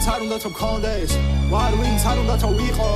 ვინც არ უნდათ რომ გქონდეს ვარ ვინც არ უნდათ რომ ვიყო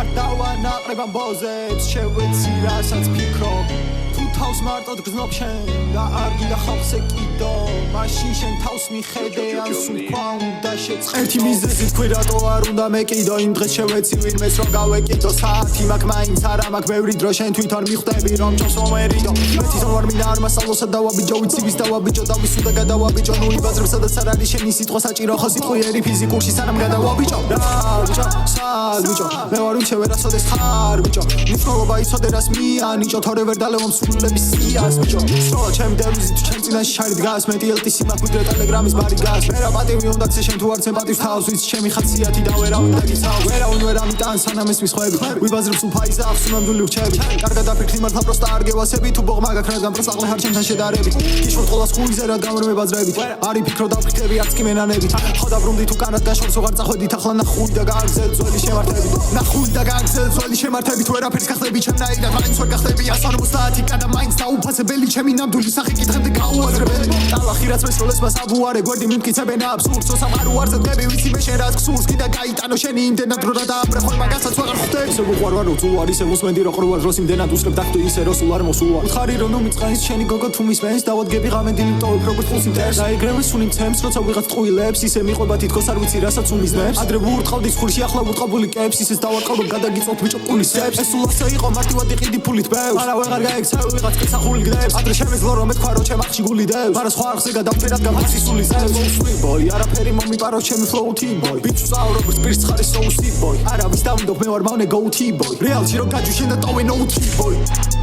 არ დავანაყრებ ამბოზებს შევეცი რასაც ფიქრობ თუ თავს მარტოდ გზნობ შენ და არ გინდა ხალხს ეკიდო მაშინ შენ თავს მიხედე ან სულ თქვა უნდა შეწყდო ერთი მიზეზი თქვი რატო არ უნდა მეკიდო იმ დღეს შევეცი ვინმეს რომ გავეკიდო საათი მაქვს მაინც არა მაქვს ბევრი დრო შენ თვითონ მიხვდები რომ ჭოს მომერიდო მეთქი ვარ მინდა არ მასალოსა დავაბიჯო ვიცი ვის დავაბიჯო და ვის უნდა გადავაბიჯო ნული ბაზრებს სადაც არ არის შენი სიტყვა საჭირო ხო სიტყვიერი ფიზიკურში სანამ გადავაბიჯო რა ბიჭო სად ბიჭო მე ვარ ვინც შევერასოდეს ხარ ბიჭო მნიშვნელობა იცოდე რას მიანიჭო თორე ვერ დალევამ სულების სიას ბიჭო სროლა ჩემი დევიზი თუ ჩემ წინაშე შარი დგას მეტი ელტისი მაგვიდრე ტელეგრამის ბარი გას ვერა პატივი უნდა ქცე შენ თუ არ ცემ პატივს თავს ვიცი ჩემი ხაციათი და ვერავინ დაგიცავ ვერავინ ვერ ამიტან სანამ ეს მისხვები ვიბაზრებ სულ ფაიზა ახსნამდული რჩები კარგად დაფიქრი მართლა პროსტა არ გევასები თუ ბოღმა გაქვს რადგან პროსტაყლე ხარ ჩემთან შედარებით გიშოთ ყოლას ხუიზე რა გამრმებაზრებით არი ფიქრო დავფიქრები არც კი მენანებით ხო დაბრუნდი თუ კანად გაშორს ვარ წახვედით ახლა ნახული და გააგზელ ძველი შემართებით ნახული და გააგზელ ძველი შემართებით ვერაფერს გახდები ჩემნაირად მაინც ვერ გახდები 150 კანა მაინც დაუფასებელი ჩემი ნამდვილი სახე კითხები გაუაზრებელი ტალახი რაც მესროლეს მას აბუარე გვერდი მიმტკიცებენ აბსურდს სამყარო არზე დები ვიცი მე შენ რაც გსურს კიდე გაიტანო შენი იმდენად რო და დააბრეხო მაგასაც ვეღარ ხვდები ისე ვუყვარ თუ არ ისე მოსმენდი რო ყრუარ დროს იმდენად უსწრებ დაგდო ისე რო სულ არ მოსულა უთხარი რომ ნუ მიწყანის შენი გოგო თუ მისმენს დავადგები ღამენდილი მტოვებ როგორც ფულს იმტერს დაიგრევე სული მცემს როცა ვიღაც ტყუილებს ისე მიყვება თითქოს არ ვიცი რასაც უმიზნებს ადრე ვურტყავდი ხურში ახლა ვურტყავული კებს ისეს დავარყავებ გადაგიწოთ ბიჭო პულისებს ეს სულ ასე იყო მარტივად იყიდი ფულით ბევრს არა ვეღარ გაექცევ ვიღაც კისახული გდებს ადრე შემეძლო რომ მეთქვა რომ ჩემ ახში გული დევს მაგრამ სხვა არხზე გადავწერად გამაცი სული ზევს ბოი არაფერი მომიპარო ჩემი ფლოუთი ბოი ბიჭს წავრობ სპირს ხარი სოუსი ბოი არავის დავინდობ მე ვარ მავნე გოუთი ბოი რეალში რომ გაჯვიშენ და ტოვე ნოუთი ბოი